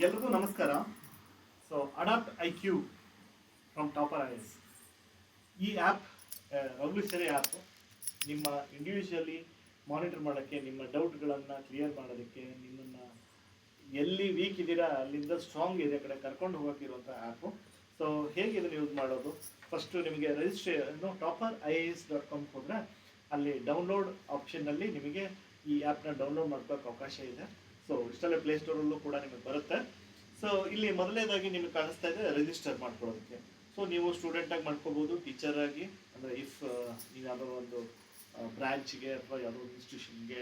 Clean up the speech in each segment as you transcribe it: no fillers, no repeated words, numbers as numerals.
ಎಲ್ರಿಗೂ ನಮಸ್ಕಾರ. So adapt I Q from Toppr is ಈ ಆ್ಯಪ್ ರೆವಲ್ಯೂಷನರಿ ಆ್ಯಪ್. ನಿಮ್ಮ ಇಂಡಿವಿಜುವಲಿ ಮಾನಿಟರ್ ಮಾಡೋಕ್ಕೆ, ನಿಮ್ಮ ಡೌಟ್ಗಳನ್ನು ಕ್ಲಿಯರ್ ಮಾಡೋದಕ್ಕೆ, ನಿಮ್ಮನ್ನು ಎಲ್ಲಿ ವೀಕ್ ಇದ್ದೀರಾ ಅಲ್ಲಿಂದ ಸ್ಟ್ರಾಂಗ್ ಏರಿಯಾ ಕಡೆ ಕರ್ಕೊಂಡು ಹೋಗೋಕ್ಕಿರುವಂಥ ಆ್ಯಪು. ಸೊ ಹೇಗೆ ಇದನ್ನು ಯೂಸ್ ಮಾಡೋದು? ಫಸ್ಟು ನಿಮಗೆ ಟಾಪರ್ IAS.com ಹೋದರೆ ಅಲ್ಲಿ ಡೌನ್ಲೋಡ್ ಆಪ್ಷನ್ನಲ್ಲಿ ನಿಮಗೆ ಈ ಆ್ಯಪ್ನ ಡೌನ್ಲೋಡ್ ಮಾಡ್ಕೊಳ್ಳೋಕೆ ಅವಕಾಶ ಇದೆ. ಸೊ ಇಷ್ಟಲ್ಲೇ ಪ್ಲೇಸ್ಟೋರಲ್ಲೂ ಕೂಡ ನಿಮಗೆ ಬರುತ್ತೆ. ಸೊ ಇಲ್ಲಿ ಮೊದಲನೇದಾಗಿ ನಿಮಗೆ ಕಾಣಿಸ್ತಾ ಇದೆ ರಿಜಿಸ್ಟರ್ ಮಾಡ್ಕೊಳ್ಳೋದಕ್ಕೆ. ಸೊ ನೀವು ಸ್ಟೂಡೆಂಟಾಗಿ ಮಾಡ್ಕೋಬೋದು, ಟೀಚರ್ ಆಗಿ, ಅಂದರೆ ಇಫ್ ನೀವು ಯಾವುದೋ ಒಂದು ಬ್ರ್ಯಾಂಚ್ಗೆ ಅಥವಾ ಯಾವುದೋ ಒಂದು ಇನ್ಸ್ಟಿಟ್ಯೂಷನ್ಗೆ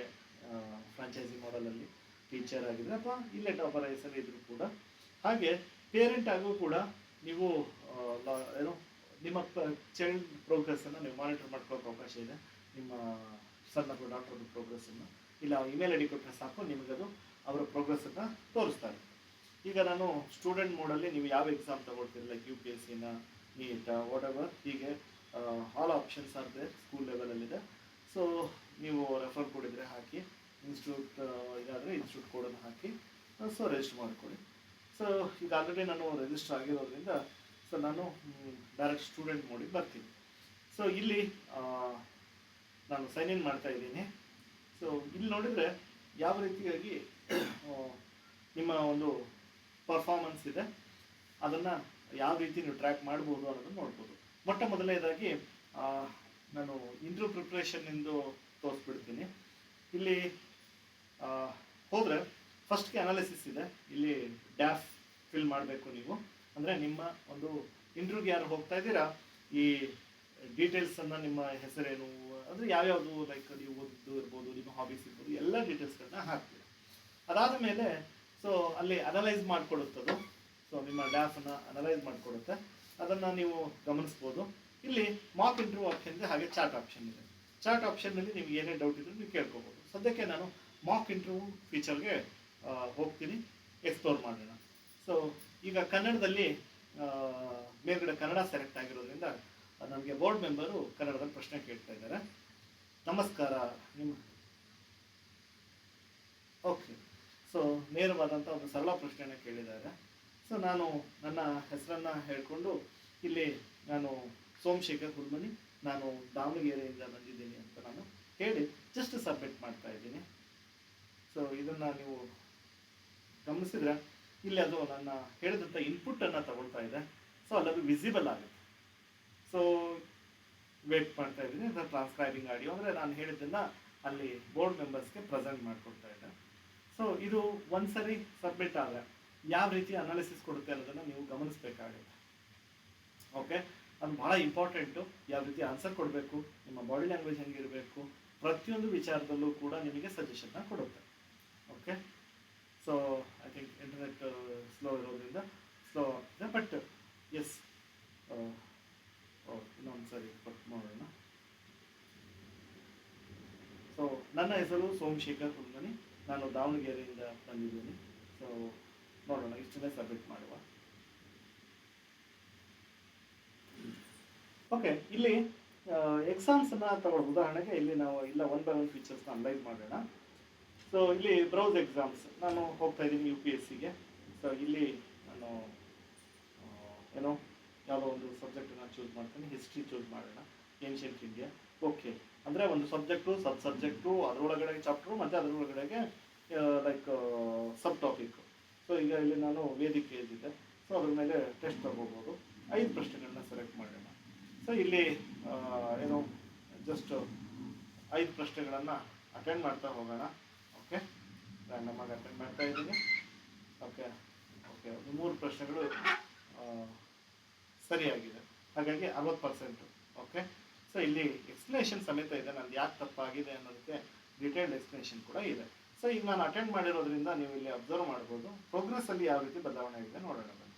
ಫ್ರಾಂಚೈಸಿ ಮಾಡಲಲ್ಲಿ ಟೀಚರ್ ಆಗಿದ್ರೆ ಅಥವಾ ಇಲ್ಲೇ ಟಾಪರ್ ಐಎಸಲ್ಲಿ ಇದ್ರೂ ಕೂಡ. ಹಾಗೆ ಪೇರೆಂಟ್ ಆಗೂ ಕೂಡ ನೀವು ಏನು ನಿಮ್ಮ ಚೈಲ್ಡ್ ಪ್ರೋಗ್ರೆಸ್ಸನ್ನು ನೀವು ಮಾನಿಟರ್ ಮಾಡ್ಕೊಳ್ಳೋಕೆ ಅವಕಾಶ ಇದೆ. ನಿಮ್ಮ ಸಣ್ಣ ಡಾಕ್ಟರ್ದು ಪ್ರೋಗ್ರೆಸ್ಸನ್ನು ಇಲ್ಲ ಇಮೇಲ್ ಐ ಡಿ ಕೊಟ್ಟರೆ ಸಾಕು, ನಿಮಗದು ಅವರ ಪ್ರೋಗ್ರೆಸ್ಸನ್ನು ತೋರಿಸ್ತಾರೆ. ಈಗ ನಾನು ಸ್ಟೂಡೆಂಟ್ ಮೋಡಲ್ಲಿ ನೀವು ಯಾವ ಎಕ್ಸಾಮ್ ತಗೊಳ್ತೀರಿ, like UPSC NEET whatever, ಹೀಗೆ all options are there, school ಲೆವೆಲಲ್ಲಿದೆ. ಸೊ ನೀವು ರೆಫರ್ ಕೋಡ್ ಇದ್ದರೆ ಹಾಕಿ, ಇನ್ಸ್ಟಿಟ್ಯೂಟ್ ಇದಾದರೆ ಇನ್ಸ್ಟಿಟ್ಯೂಟ್ ಕೋಡನ್ನು ಹಾಕಿ ಸೊ ರಿಜಿಸ್ಟರ್ ಮಾಡ್ಕೊಳ್ಳಿ. ಸೊ ಈಗ ಆಲ್ರೆಡಿ ನಾನು ರಿಜಿಸ್ಟರ್ ಆಗಿರೋದ್ರಿಂದ ಸೊ ನಾನು ಡೈರೆಕ್ಟ್ ಸ್ಟೂಡೆಂಟ್ ಮೋಡಿಗೆ ಬರ್ತೀನಿ. ಸೊ ಇಲ್ಲಿ ನಾನು ಸೈನ್ ಇನ್ ಮಾಡ್ತಾ ಇದ್ದೀನಿ. ಸೊ ಇಲ್ಲಿ ನೋಡಿದರೆ ಯಾವ ರೀತಿಯಾಗಿ ನಿಮ್ಮ ಒಂದು ಪರ್ಫಾರ್ಮೆನ್ಸ್ ಇದೆ, ಅದನ್ನು ಯಾವ ರೀತಿ ನೀವು ಟ್ರ್ಯಾಕ್ ಮಾಡ್ಬೋದು ಅನ್ನೋದನ್ನು ನೋಡ್ಬೋದು. ಮೊಟ್ಟ ಮೊದಲನೇದಾಗಿ ನಾನು ಇಂಟರ್ವ್ಯೂ ಪ್ರಿಪ್ರೇಷನ್ನಿಂದು ತೋರಿಸ್ಬಿಡ್ತೀನಿ. ಇಲ್ಲಿ ಹೋದರೆ ಫಸ್ಟ್ಗೆ ಅನಾಲಿಸಿಸ್ ಇದೆ. ಇಲ್ಲಿ ಡ್ಯಾಫ್ ಫಿಲ್ ಮಾಡಬೇಕು ನೀವು, ಅಂದರೆ ನಿಮ್ಮ ಒಂದು ಇಂಟರ್ವ್ಯೂಗೆ ಯಾರು ಹೋಗ್ತಾ ಇದ್ದೀರಾ ಈ ಡೀಟೇಲ್ಸನ್ನು, ನಿಮ್ಮ ಹೆಸರೇನು, ಅಂದರೆ ಯಾವ್ಯಾವುದು, ಲೈಕ್ ನೀವು ಓದಿದ್ದು ಇರ್ಬೋದು, ನಿಮ್ಮ ಹಾಬೀಸ್ ಇರ್ಬೋದು, ಎಲ್ಲ ಡೀಟೇಲ್ಸ್ಗಳನ್ನ ಹಾಕ್ತೀವಿ. ಅದಾದ ಮೇಲೆ ಸೊ ಅಲ್ಲಿ ಅನಲೈಸ್ ಮಾಡಿಕೊಡುತ್ತದು. ಸೊ ನಿಮ್ಮ ಡ್ಯಾಫನ್ನು ಅನಲೈಸ್ ಮಾಡಿಕೊಡುತ್ತೆ, ಅದನ್ನು ನೀವು ಗಮನಿಸ್ಬೋದು. ಇಲ್ಲಿ ಮಾಕ್ ಇಂಟರ್ವ್ಯೂ ಆಪ್ಷನ್ ಇದೆ, ಹಾಗೆ ಚಾಟ್ ಆಪ್ಷನ್ ಇದೆ. ಚಾಟ್ ಆಪ್ಷನ್ನಲ್ಲಿ ನಿಮ್ಗೆ ಏನೇ ಡೌಟ್ ಇದ್ರೂ ನೀವು ಕೇಳ್ಕೊಬೋದು. ಸದ್ಯಕ್ಕೆ ನಾನು ಮಾಕ್ ಇಂಟರ್ವ್ಯೂ ಫೀಚರ್ಗೆ ಹೋಗ್ತೀನಿ, ಎಕ್ಸ್ಪ್ಲೋರ್ ಮಾಡೋಣ. ಸೊ ಈಗ ಕನ್ನಡದಲ್ಲಿ ಮೇಲ್ಗಡೆ ಕನ್ನಡ ಸೆಲೆಕ್ಟ್ ಆಗಿರೋದ್ರಿಂದ ನನಗೆ ಬೋರ್ಡ್ ಮೆಂಬರು ಕನ್ನಡದಲ್ಲಿ ಪ್ರಶ್ನೆ ಕೇಳ್ತಾ ಇದ್ದಾರೆ. ನಮಸ್ಕಾರ, ನಿಮ್ಮ ಓಕೆ. ಸೊ ನೇರವಾದಂಥ ಒಂದು ಸರಳ ಪ್ರಶ್ನೆಯನ್ನು ಕೇಳಿದ್ದಾರೆ. ಸೊ ನಾನು ನನ್ನ ಹೆಸರನ್ನು ಹೇಳಿಕೊಂಡು ಇಲ್ಲಿ ನಾನು ಸೋಮಶೇಖರ್ ಹುಲ್ಮನಿ, ನಾನು ದಾವಣಗೆರೆಯಿಂದ ಬಂದಿದ್ದೀನಿ ಅಂತ ನಾನು ಹೇಳಿ ಜಸ್ಟ್ ಸಬ್ಮಿಟ್ ಮಾಡ್ತಾ ಇದ್ದೀನಿ. ಸೊ ಇದನ್ನು ನೀವು ಗಮನಿಸಿದರೆ ಇಲ್ಲಿ ಅದು ನನ್ನ ಹೇಳಿದಂಥ ಇನ್ಪುಟ್ಟನ್ನು ತಗೊಳ್ತಾ ಇದೆ. ಸೊ ಅಲ್ಲದು ವಿಸಿಬಲ್ ಆಗುತ್ತೆ. ಸೊ ವೇಟ್ ಮಾಡ್ತಾ ಇದ್ದೀನಿ, ಅದರ ಟ್ರಾನ್ಸ್ಕ್ರೈಬಿಂಗ್ ಆಡಿಯೋ, ಅಂದರೆ ನಾನು ಹೇಳಿದ್ದನ್ನು ಅಲ್ಲಿ ಬೋರ್ಡ್ ಮೆಂಬರ್ಸ್ಗೆ ಪ್ರೆಸೆಂಟ್ ಮಾಡಿಕೊಡ್ತಾ ಇದೆ. ಸೊ ಇದು ಒಂದ್ಸರಿ ಸಬ್ಮಿಟ್ ಆದರೆ ಯಾವ ರೀತಿ ಅನಾಲಿಸಿಸ್ ಕೊಡುತ್ತೆ ಅನ್ನೋದನ್ನು ನೀವು ಗಮನಿಸಬೇಕಾಗುತ್ತೆ. ಓಕೆ, ಅದು ಭಾಳ ಇಂಪಾರ್ಟೆಂಟು. ಯಾವ ರೀತಿ ಆನ್ಸರ್ ಕೊಡಬೇಕು, ನಿಮ್ಮ ಬಾಡಿ ಲ್ಯಾಂಗ್ವೇಜ್ ಹೆಂಗಿರಬೇಕು, ಪ್ರತಿಯೊಂದು ವಿಚಾರದಲ್ಲೂ ಕೂಡ ನಿಮಗೆ ಸಜೆಷನ್ನ ಕೊಡುತ್ತೆ. Okay, so I think internet slow ಇರೋದ್ರಿಂದ ಸ್ಲೋ ಆಗ್ತದೆ, ಬಟ್ ಎಸ್ ಇನ್ನೊಂದು ಸರಿ ಕೊಟ್ಟು ಮಾಡೋಣ. ಸೊ ನನ್ನ ಹೆಸರು ಸೋಮಶೇಖರ್ ಹುಲ್ಮನಿ, ನಾನು ದಾವಣಗೆರೆಯಿಂದ ಬಂದಿದ್ದೀನಿ. ಸೊ ನೋಡೋಣ, ಇಷ್ಟನ್ನೇ ಸಬ್ಮಿಟ್ ಮಾಡುವ. ಓಕೆ, ಇಲ್ಲಿ ಎಕ್ಸಾಮ್ಸನ್ನು ತಗೊಳ್ಳೋದು. ಉದಾಹರಣೆಗೆ ಇಲ್ಲಿ ನಾವು ಇಲ್ಲ ಒನ್ ಬೈ ಒನ್ ಫೀಚರ್ಸ್ನ ಅನಲೈಸ್ ಮಾಡೋಣ. ಸೊ ಇಲ್ಲಿ ಬ್ರೌಸ್ ಎಕ್ಸಾಮ್ಸ್ ನಾನು ಹೋಗ್ತಾ ಇದ್ದೀನಿ UPSCಗೆ. ಸೊ ಇಲ್ಲಿ ನಾನು ಏನೋ ಯಾವುದೋ ಒಂದು ಸಬ್ಜೆಕ್ಟನ್ನು ಚೂಸ್ ಮಾಡ್ತೀನಿ, ಹಿಸ್ಟ್ರಿ ಚೂಸ್ ಮಾಡೋಣ, ಏನ್ಷಿಯಂಟ್ ಇಂಡಿಯಾ. ಓಕೆ, ಅಂದರೆ ಒಂದು ಸಬ್ಜೆಕ್ಟು, ಸಬ್ಜೆಕ್ಟು, ಅದರೊಳಗಡೆ ಚಾಪ್ಟರು ಮತ್ತು ಅದರೊಳಗಡೆಗೆ ಲೈಕ್ ಸಬ್ ಟಾಪಿಕ್ಕು. ಸೊ ಈಗ ಇಲ್ಲಿ ನಾನು ವೇದಿಕ್ ಏಜ್ ಇದೆ, ಸೊ ಅದ್ರ ಮೇಲೆ ಟೆಸ್ಟ್ ತಗೋಬೋದು. 5 ಪ್ರಶ್ನೆಗಳನ್ನ ಸೆಲೆಕ್ಟ್ ಮಾಡೋಣ. ಸೊ ಇಲ್ಲಿ ಏನು ಜಸ್ಟ್ 5 ಪ್ರಶ್ನೆಗಳನ್ನು ಅಟೆಂಡ್ ಮಾಡ್ತಾ ಹೋಗೋಣ. ಓಕೆ, ರ್ಯಾಂಡಮ್ ಆಗಿ ಅಟೆಂಡ್ ಮಾಡ್ತಾ ಇದ್ದೀನಿ. ಓಕೆ ಓಕೆ 3 ಪ್ರಶ್ನೆಗಳು ಸರಿಯಾಗಿದೆ, ಹಾಗಾಗಿ 60%. ಓಕೆ, ಸೊ ಇಲ್ಲಿ ಎಕ್ಸ್ಪ್ಲನೇಷನ್ ಸಮೇತ ಇದೆ, ನಂದು ಯಾಕೆ ತಪ್ಪಾಗಿದೆ ಅನ್ನೋದಕ್ಕೆ ಡೀಟೇಲ್ಡ್ ಎಕ್ಸ್ಪ್ಲನೇಷನ್ ಕೂಡ ಇದೆ. ಸೊ ಈಗ ನಾನು ಅಟೆಂಡ್ ಮಾಡಿರೋದ್ರಿಂದ ನೀವು ಇಲ್ಲಿ ಅಬ್ಸರ್ವ್ ಮಾಡ್ಬೋದು ಪ್ರೋಗ್ರೆಸ್ಸಲ್ಲಿ ಯಾವ ರೀತಿ ಬದಲಾವಣೆ ಇದೆ ನೋಡೋಣ ಬನ್ನಿ.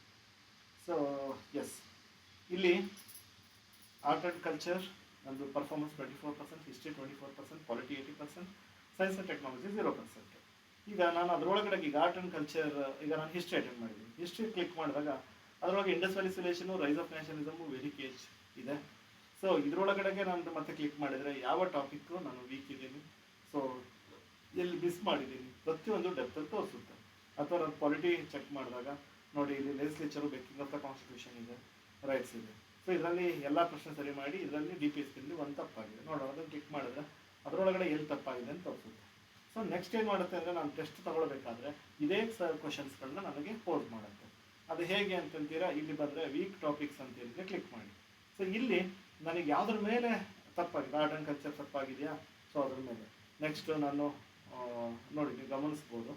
ಸೊ ಎಸ್, ಇಲ್ಲಿ ಆರ್ಟ್ ಆ್ಯಂಡ್ ಕಲ್ಚರ್ ನಂದು performance 24%, history 24%, polity 80%, science and technology 0%. ಈಗ ನಾನು ಅದರೊಳಗಡೆ ಈಗ ಆರ್ಟ್ ಆ್ಯಂಡ್ ಕಲ್ಚರ್, ಈಗ ನಾನು ಹಿಸ್ಟ್ರಿ ಅಟೆಂಡ್ ಮಾಡಿದ್ದೀನಿ. ಹಿಸ್ಟ್ರಿ ಕ್ಲಿಕ್ ಮಾಡಿದಾಗ ಅದರೊಳಗೆ Indus valley civilisation, rise of nationalism, Vedic age ಇದೆ. ಸೊ ಇದರೊಳಗಡೆಗೆ ನಾನು ಮತ್ತೆ ಕ್ಲಿಕ್ ಮಾಡಿದರೆ ಯಾವ ಟಾಪಿಕ್ಕು ನಾನು ವೀಕ್ ಇದ್ದೀನಿ, ಸೊ ಎಲ್ಲಿ ಮಿಸ್ ಮಾಡಿದ್ದೀನಿ, ಪ್ರತಿಯೊಂದು ಡೆಪ್ತಲ್ಲಿ ತೋರಿಸುತ್ತೆ. ಅಥವಾ ನಾನು ಪಾಲಿಟಿ ಚೆಕ್ ಮಾಡಿದಾಗ ನೋಡಿ ಇಲ್ಲಿ legislature baking of the constitution ಇದೆ, ರೈಟ್ಸ್ ಇದೆ. ಸೊ ಇದರಲ್ಲಿ ಎಲ್ಲ ಪ್ರಶ್ನೆ ಸರಿ ಮಾಡಿ ಇದರಲ್ಲಿ DPSP ಒಂದು ತಪ್ಪಾಗಿದೆ ನೋಡೋಣ, ಅದನ್ನು ಕ್ಲಿಕ್ ಮಾಡಿದ್ರೆ ಅದರೊಳಗಡೆ ಎಲ್ಲಿ ತಪ್ಪಾಗಿದೆ ಅಂತ ತೋರಿಸುತ್ತೆ. ಸೊ ನೆಕ್ಸ್ಟ್ ಏನು ಮಾಡುತ್ತೆ ಅಂದರೆ ನಾನು ಟೆಸ್ಟ್ ತಗೊಳ್ಬೇಕಾದ್ರೆ ಇದೇ ಕ್ವಶನ್ಸ್ಗಳನ್ನ ನನಗೆ ಪೋಸ್ ಮಾಡುತ್ತೆ. ಅದು ಹೇಗೆ ಅಂತಂತೀರಾ, ಇಲ್ಲಿ ಬಂದರೆ ವೀಕ್ ಟಾಪಿಕ್ಸ್ ಅಂತ ಹೇಳಿದ್ರೆ ಕ್ಲಿಕ್ ಮಾಡಿ. ಸೊ ಇಲ್ಲಿ ನನಗೆ ಯಾವುದ್ರ ಮೇಲೆ ತಪ್ಪಾಗಿದೆ, ಆರ್ಟ್ ಆ್ಯಂಡ್ ಕಲ್ಚರ್ ತಪ್ಪಾಗಿದೆಯಾ, ಸೊ ಅದ್ರ ಮೇಲೆ ನೆಕ್ಸ್ಟ್ ನಾನು ನೋಡಿ ನೀವು ಗಮನಿಸ್ಬೋದು.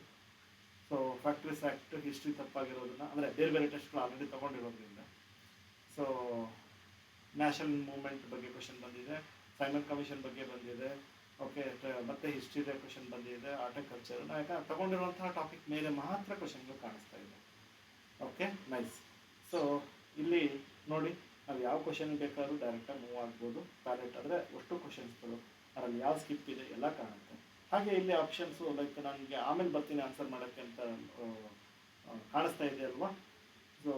ಸೊ ಫ್ಯಾಕ್ಟ್ರೀಸ್ ಆ್ಯಕ್ಟ್ ಹಿಸ್ಟ್ರಿ ತಪ್ಪಾಗಿರೋದನ್ನ ಅಂದರೆ ಬೇರೆ ಬೇರೆ ಟೆಸ್ಟ್ಗಳು ಆಲ್ರೆಡಿ ತೊಗೊಂಡಿರೋದ್ರಿಂದ. ಸೊ ನ್ಯಾಷನಲ್ ಮೂವ್ಮೆಂಟ್ ಬಗ್ಗೆ ಕ್ವಶನ್ ಬಂದಿದೆ, ಸೈಮನ್ ಕಮಿಷನ್ ಬಗ್ಗೆ ಬಂದಿದೆ, ಓಕೆ, ಮತ್ತೆ ಹಿಸ್ಟ್ರಿದೇ ಕ್ವಶನ್ ಬಂದಿದೆ, ಆರ್ಟ್ ಆ್ಯಂಡ್ ಕಲ್ಚರ್. ಯಾಕಂದ್ರೆ ತಗೊಂಡಿರುವಂತಹ ಟಾಪಿಕ್ ಮೇಲೆ ಮಾತ್ರ ಕ್ವಶನ್ಗಳು ಕಾಣಿಸ್ತಾ ಇದೆ. Okay, nice. ಸೊ ಇಲ್ಲಿ ನೋಡಿ ನಾವು ಯಾವ ಕ್ವಶನ್ ಬೇಕಾದ್ರೂ ಡೈರೆಕ್ಟಾಗಿ ಮೂವ್ ಆಗ್ಬೋದು. ಪ್ಯಾಲೆಟ್ ಅಂದರೆ ಅಷ್ಟು ಕ್ವಶನ್ಸ್ಗಳು ಅದರಲ್ಲಿ ಯಾವ ಸ್ಕಿಪ್ ಇದೆ ಎಲ್ಲ ಕಾಣುತ್ತೆ. ಹಾಗೆ ಇಲ್ಲಿ ಆಪ್ಷನ್ಸು ಲೈಕ್ ನನಗೆ ಆಮೇಲೆ ಬರ್ತೀನಿ ಆನ್ಸರ್ ಮಾಡೋಕ್ಕೆ ಅಂತ ಕಾಣಿಸ್ತಾ ಇದೆ ಅಲ್ವಾ. ಸೊ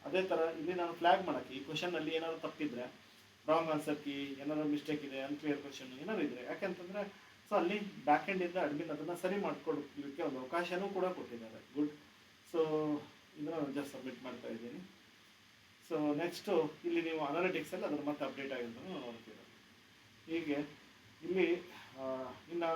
ಅದೇ ಥರ ಇಲ್ಲಿ ನಾನು ಫ್ಲ್ಯಾಗ್ ಮಾಡೋಕ್ಕೆ ಈ ಕ್ವಶನಲ್ಲಿ ಏನಾದ್ರು ತಪ್ಪಿದ್ರೆ, ರಾಂಗ್ ಆನ್ಸರ್ ಕೀ ಏನಾದ್ರು ಮಿಸ್ಟೇಕ್ ಇದೆ, ಅನ್ಕ್ಲಿಯರ್ ಕ್ವಶನ್ ಏನಾದ್ರು ಇದ್ರೆ, ಯಾಕೆಂತಂದರೆ ಸೊ ಅಲ್ಲಿ ಬ್ಯಾಕ್ ಎಂಡಿಂದ ಅಡ್ಮಿನ್ ಅದನ್ನು ಸರಿ ಮಾಡಿಕೊಡಲಿಕ್ಕೆ ಒಂದು ಅವಕಾಶನೂ ಕೂಡ ಕೊಟ್ಟಿದ್ದಾರೆ. ಗುಡ್. ಸೊ ಇದನ್ನು ಜಸ್ಟ್ ಸಬ್ಮಿಟ್ ಮಾಡ್ತಾ ಇದ್ದೀನಿ. ಸೊ ನೆಕ್ಸ್ಟು ಇಲ್ಲಿ ನೀವು ಅನಾಲಿಟಿಕ್ಸಲ್ಲಿ ಅದ್ರ ಮತ್ತೆ ಅಪ್ಡೇಟ್ ಆಗಿರೋದನ್ನು ನೋಡ್ತೀರ. ಹೀಗೆ ಇಲ್ಲಿ ಇನ್ನು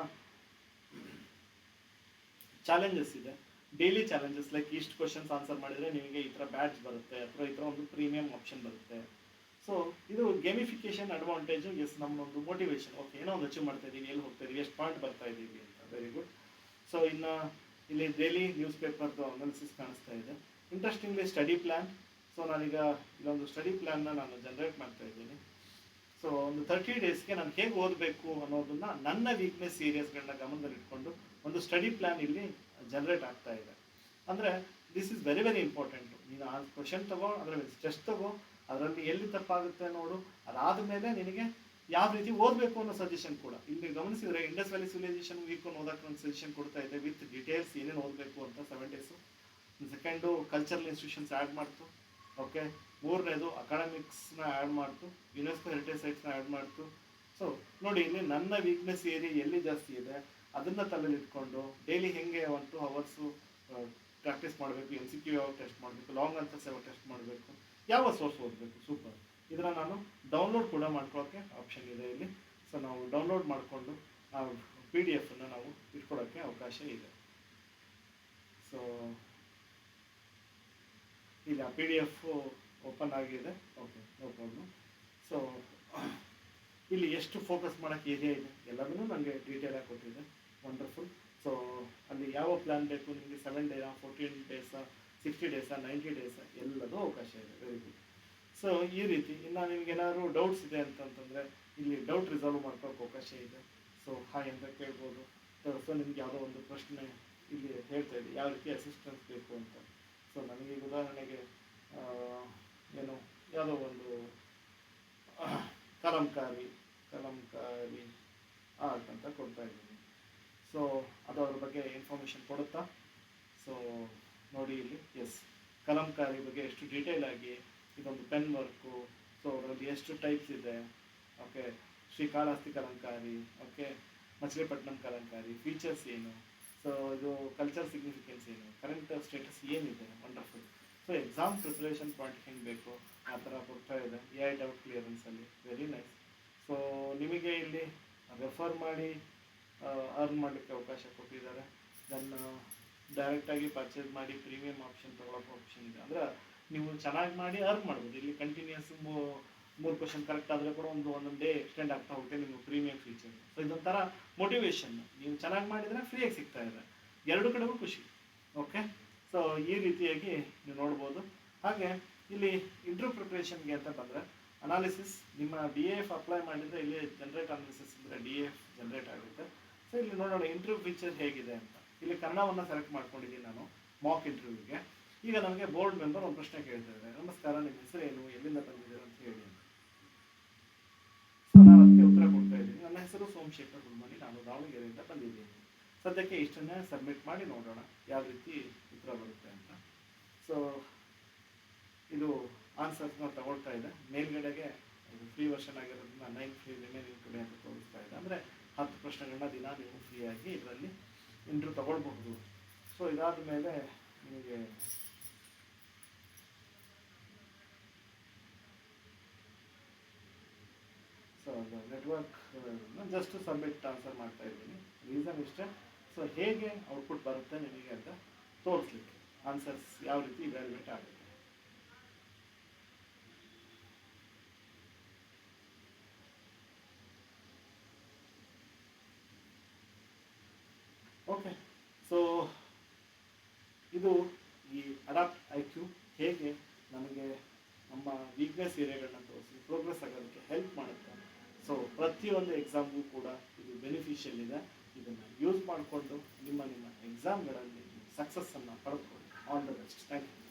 ಚಾಲೆಂಜಸ್ ಇದೆ, ಡೈಲಿ ಚಾಲೆಂಜಸ್. ಲೈಕ್ ಇಷ್ಟು ಕ್ವಶನ್ಸ್ ಆನ್ಸರ್ ಮಾಡಿದರೆ ನಿಮಗೆ ಈ ಥರ ಬ್ಯಾಡ್ಜ್ ಬರುತ್ತೆ ಅಥವಾ ಈ ಥರ ಒಂದು ಪ್ರೀಮಿಯಂ ಆಪ್ಷನ್ ಬರುತ್ತೆ. ಸೊ ಇದು ಗೇಮಿಫಿಕೇಶನ್ ಅಡ್ವಾಂಟೇಜು. ಎಸ್, ನಮ್ಮೊಂದು ಮೋಟಿವೇಶನ್, ಓಕೆ ಏನೋ ಒಂದು ಅಚೀವ್ ಮಾಡ್ತಾ ಇದ್ದೀವಿ, ಎಲ್ಲಿ ಹೋಗ್ತಾ ಇದ್ದೀವಿ, ಎಷ್ಟು ಪಾಯಿಂಟ್ ಬರ್ತಾ ಇದ್ದೀವಿ ಅಂತ. Very good. ಸೊ ಇನ್ನು ಇಲ್ಲಿ ಡೈಲಿ ನ್ಯೂಸ್ ಪೇಪರ್ದು ಅನಾಲಿಸಿಸ್ ಕಾಣಿಸ್ತಾ ಇದೆ. Interestingly study plan. ಸೊ ನಾನೀಗ ಇಲ್ಲೊಂದು ಸ್ಟಡಿ ಪ್ಲ್ಯಾನ್ನ ನಾನು ಜನರೇಟ್ ಮಾಡ್ತಾ ಇದ್ದೀನಿ. ಸೊ ಒಂದು 30 ಡೇಸ್ಗೆ ನಾನು ಹೇಗೆ ಓದಬೇಕು ಅನ್ನೋದನ್ನ ನನ್ನ ವೀಕ್ನೆಸ್ ಏರಿಯಾಸ್ಗಳನ್ನ ಗಮನದಲ್ಲಿಟ್ಕೊಂಡು ಒಂದು ಸ್ಟಡಿ ಪ್ಲ್ಯಾನ್ ಇಲ್ಲಿ ಜನರೇಟ್ ಆಗ್ತಾ ಇದೆ. ಅಂದರೆ this is very very important. ನೀನು ಆ ಕ್ವಶನ್ ತಗೋ, ಅದರ ಟೆಸ್ಟ್ ತಗೋ, ಅದರಲ್ಲಿ ಎಲ್ಲಿ ತಪ್ಪಾಗುತ್ತೆ ನೋಡು, ಅದಾದ ಮೇಲೆ ನಿನಗೆ ಯಾವ ರೀತಿ ಓದಬೇಕು ಅನ್ನೋ ಸಜೆಷನ್ ಕೂಡ ಇಲ್ಲಿ ಗಮನಿಸಿದರೆ ಇಂಡಸ್ ವ್ಯಾಲಿ ಸಿವಿಲೈಸೇಷನ್ ವೀಕ್ ಓದಕ್ಕೆ ಒಂದು ಸಜೆಷನ್ ಕೊಡ್ತಾ ಇದೆ ವಿತ್ ಡೀಟೇಲ್ಸ್ ಏನೇನು ಓದಬೇಕು ಅಂತ 7 days. Second cultural institutions add ಮಾಡ್ತು. ಓಕೆ, ಮೂರನೇದು ಅಕಾಡೆಮಿಕ್ಸ್ನ ಆ್ಯಡ್ ಮಾಡ್ತು, ಯುನೆಸ್ಕೋ ಹೆರಿಟೇಜ್ ಸೈಟ್ಸ್ನ ಆ್ಯಡ್ ಮಾಡ್ತು. ಸೊ ನೋಡಿ ಇಲ್ಲಿ ನನ್ನ ವೀಕ್ನೆಸ್ ಏರಿಯಾ ಎಲ್ಲಿ ಜಾಸ್ತಿ ಇದೆ ಅದನ್ನು ತಲೆಯಲ್ಲಿ ಇಟ್ಕೊಂಡು ಡೈಲಿ ಹೆಂಗೆ 1 2 ಅವರ್ಸು ಪ್ರಾಕ್ಟೀಸ್ ಮಾಡಬೇಕು, MCQ ಯಾವಾಗ ಟೆಸ್ಟ್ ಮಾಡಬೇಕು, ಲಾಂಗ್ ಆನ್ಸರ್ಸ್ ಯಾವಾಗ ಟೆಸ್ಟ್ ಮಾಡಬೇಕು, ಯಾವ ಸೋರ್ಸ್ ಓದಬೇಕು. ಸೂಪರ್. ಇದನ್ನು ನಾನು ಡೌನ್ಲೋಡ್ ಕೂಡ ಮಾಡ್ಕೊಳ್ಳೋಕ್ಕೆ ಆಪ್ಷನ್ ಇದೆ ಇಲ್ಲಿ. ಸೊ ನಾವು ಡೌನ್ಲೋಡ್ ಮಾಡಿಕೊಂಡು ಆ PDF ನಾವು ಇಟ್ಕೊಳ್ಳೋಕ್ಕೆ ಅವಕಾಶ ಇದೆ. ಸೊ ಈಗ PDF ಓಪನ್ ಆಗಿದೆ. Okay, no problem. ಸೊ ಇಲ್ಲಿ ಎಷ್ಟು ಫೋಕಸ್ ಮಾಡೋಕ್ಕೆ ಏರಿಯಾ ಇದೆ ಎಲ್ಲದನ್ನೂ ನನಗೆ ಡೀಟೇಲಾಗಿ ಕೊಟ್ಟಿದೆ. ವಂಡರ್ಫುಲ್. ಸೊ ಅಲ್ಲಿ ಯಾವ ಪ್ಲ್ಯಾನ್ ಬೇಕು ನಿಮಗೆ, 7 ಡೇಸಾ, 14 ಡೇಸಾ, 60 ಡೇಸಾ, 90 ಡೇಸಾ ಎಲ್ಲದೂ ಅವಕಾಶ ಇದೆ. Very good. ಸೊ ಈ ರೀತಿ ಇನ್ನು ನಿಮಗೇನಾದ್ರು ಡೌಟ್ಸ್ ಇದೆ ಅಂತಂತಂದರೆ ಇಲ್ಲಿ ಡೌಟ್ ರಿಸಾಲ್ವ್ ಮಾಡ್ಕೊಳ್ಳೋಕೆ ಅವಕಾಶ ಇದೆ. ಸೊ ಹಾಯ್ ಅಂತ ಕೇಳ್ಬೋದು. ಸೊ ನಿಮ್ಗೆ ಯಾವುದೋ ಒಂದು ಪ್ರಶ್ನೆ ಇಲ್ಲಿ ಹೇಳ್ತಾ ಇದೆ ಯಾವ ರೀತಿ ಅಸಿಸ್ಟೆನ್ಸ್ ಬೇಕು ಅಂತ. ಸೊ ನನಗೆ ಉದಾಹರಣೆಗೆ ಏನು ಯಾವುದೋ ಒಂದು ಕಲಂಕಾರಿ ಆರ್ಟ್ ಅಂತ ಕೊಡ್ತಾ ಇದ್ದೀನಿ. ಸೊ ಅದು ಅದ್ರ ಬಗ್ಗೆ ಇನ್ಫಾರ್ಮೇಷನ್ ಕೊಡುತ್ತಾ. ಸೊ ನೋಡಿ ಇಲ್ಲಿ ಎಸ್, ಕಲಂಕಾರಿ ಬಗ್ಗೆ ಎಷ್ಟು ಡೀಟೇಲ್ ಆಗಿ ಇದೊಂದು ಪೆನ್ ವರ್ಕು. ಸೊ ಅದರಲ್ಲಿ ಎಷ್ಟು ಟೈಪ್ಸ್ ಇದೆ. Okay, Srikalahasti Kalamkari, okay, Machilipatnam Kalamkari, features ಏನು, ಸೊ ಇದು ಕಲ್ಚರ್ ಸಿಗ್ನಿಫಿಕೆನ್ಸ್ ಏನು, ಕರೆಂಟ್ ಸ್ಟೇಟಸ್ ಏನಿದೆ. Wonderful. So exam preparation point ಹೆಂಗೆ ಬೇಕು ಆ ಥರ ಕೊಡ್ತಾ ಇದೆ AI ಡೌಟ್ ಕ್ಲಿಯರೆನ್ಸಲ್ಲಿ. Very nice. ಸೊ ನಿಮಗೆ ಇಲ್ಲಿ ರೆಫರ್ ಮಾಡಿ ಅರ್ನ್ ಮಾಡಲಿಕ್ಕೆ ಅವಕಾಶ ಕೊಟ್ಟಿದ್ದಾರೆ. ದೆನ್ ಡೈರೆಕ್ಟಾಗಿ ಪರ್ಚೇಸ್ ಮಾಡಿ ಪ್ರೀಮಿಯಂ ಆಪ್ಷನ್ ತೊಗೊಳಕ್ಕೆ ಆಪ್ಷನ್ ಇದೆ. ಅಂದರೆ ನೀವು ಚೆನ್ನಾಗಿ ಮಾಡಿ ಅರ್ನ್ ಮಾಡ್ಬೋದು. ಇಲ್ಲಿ ಕಂಟಿನ್ಯೂಸ್ 3 ಕ್ವಶನ್ ಕರೆಕ್ಟ್ ಆದರೆ ಕೂಡ ಒಂದೊಂದು ಡೇ ಎಕ್ಸ್ಟೆಂಡ್ ಆಗ್ತಾ ಹೋಗುತ್ತೆ ನಿಮ್ಮ ಪ್ರೀಮಿಯಂ ಫೀಚರ್. ಸೊ ಇದೊಂಥರ ಮೋಟಿವೇಶನ್. ನೀವು ಚೆನ್ನಾಗಿ ಮಾಡಿದರೆ ಫ್ರೀಯಾಗಿ ಸಿಗ್ತಾ ಇದೆ, ಎರಡು ಕಡೆಗೂ ಖುಷಿ. ಓಕೆ, ಸೊ ಈ ರೀತಿಯಾಗಿ ನೀವು ನೋಡ್ಬೋದು. ಹಾಗೆ ಇಲ್ಲಿ ಇಂಟರ್ವ್ಯೂ ಪ್ರಿಪ್ರೇಷನ್ಗೆ ಅಂತ ಬಂದರೆ ಅನಾಲಿಸಿಸ್ ನಿಮ್ಮ DAF ಅಪ್ಲೈ ಮಾಡಿದರೆ ಇಲ್ಲಿ ಜನರೇಟ್ ಅನಾಲಿಸಿಸ್ ಅಂದರೆ DAF ಜನರೇಟ್ ಆಗುತ್ತೆ. ಸೊ ಇಲ್ಲಿ ನೋಡೋಣ ಇಂಟರ್ವ್ಯೂ ಫೀಚರ್ ಹೇಗಿದೆ ಅಂತ. ಇಲ್ಲಿ ಕನ್ನಡವನ್ನು ಸೆಲೆಕ್ಟ್ ಮಾಡ್ಕೊಂಡಿದ್ದೀನಿ ನಾನು ಮಾಕ್ ಇಂಟರ್ವ್ಯೂಗೆ. ಈಗ ನನಗೆ ಬೋರ್ಡ್ ಮೆಂಬರ್ ಒಂದು ಪ್ರಶ್ನೆ ಕೇಳ್ತಾ ಇದ್ದಾರೆ, ನಮಸ್ಕಾರ, ನಿಮ್ಮ ಹೆಸರೇನು, ಎಲ್ಲಿಂದ ಬಂದಿದ್ದೀರಾ ಅಂತ ಹೇಳಿ. ಸೊ ನಾನು ಅದಕ್ಕೆ ಉತ್ತರ ಕೊಡ್ತಾ ಇದ್ದೀನಿ. ನನ್ನ ಹೆಸರು ಸೋಮಶೇಖರ್ ಗುಲ್ಮನಿ, ನಾನು ದಾವಣಗೆರೆಯಿಂದ ಬಂದಿದ್ದೀನಿ. ಸದ್ಯಕ್ಕೆ ಇಷ್ಟನ್ನೇ ಸಬ್ಮಿಟ್ ಮಾಡಿ ನೋಡೋಣ ಯಾವ ರೀತಿ ಉತ್ತರ ಬರುತ್ತೆ ಅಂತ. ಸೊ ಇದು ಆನ್ಸರ್ಸ್ನ ತಗೊಳ್ತಾ ಇದೆ. ಮೇಲ್ಗಡೆಗೆ ಇದು ಫ್ರೀ ವರ್ಷನ್ ಆಗಿರೋದ್ರಿಂದ 9 ಫ್ರೀ ರಿಮೈನಿಂಗ್ ಟುಡೇ ಅಂತ ತೋರಿಸ್ತಾ ಇದೆ. ಅಂದರೆ 10 ಪ್ರಶ್ನೆಗಳನ್ನ ದಿನ ನೀವು ಫ್ರೀಯಾಗಿ ಇದರಲ್ಲಿ ಇಂಟರ್ವ್ಯೂ ತಗೊಳ್ಬಹುದು. ಸೊ ಇದಾದ ಮೇಲೆ ನಿಮಗೆ ಸೊ ಅದು ನೆಟ್ವರ್ಕ್ ಜಸ್ಟ್ ಸಬ್ಮಿಟ್ ಆನ್ಸರ್ ಮಾಡ್ತಾ ಇದ್ದೀನಿ. ರೀಸನ್ ಇಷ್ಟೇ, ಸೊ ಹೇಗೆ ಔಟ್ಪುಟ್ ಬರುತ್ತೆ ನಿಮಗೆ ಅಂತ ತೋರಿಸ್ಲಿಕ್ಕೆ ಆನ್ಸರ್ಸ್ ಯಾವ ರೀತಿ ಇವ್ಯಾಲ್ಯೂಯೇಟ್ ಆಗುತ್ತೆ. ಓಕೆ, ಸೊ ಇದು ಈ ಅಡಾಪ್ಟ್ IQ ಹೇಗೆ ನಮಗೆ ನಮ್ಮ ವೀಕ್ನೆಸ್ ಏರಿಯಾಗಳನ್ನ ತೋರಿಸಿ ಪ್ರೋಗ್ರೆಸ್ ಆಗೋದಕ್ಕೆ ಹೆಲ್ಪ್ ಮಾಡುತ್ತೆ. ಸೊ ಪ್ರತಿಯೊಂದು ಎಕ್ಸಾಮ್ಗೂ ಕೂಡ ಇದು ಬೆನಿಫಿಷಿಯಲ್ ಇದೆ. ಇದನ್ನು ಯೂಸ್ ಮಾಡಿಕೊಂಡು ನಿಮ್ಮ ಎಕ್ಸಾಮ್ಗಳಲ್ಲಿ ಸಕ್ಸಸ್ಸನ್ನು ಪಡೆದುಕೊಳ್ಳಿ. All the best. Thank you.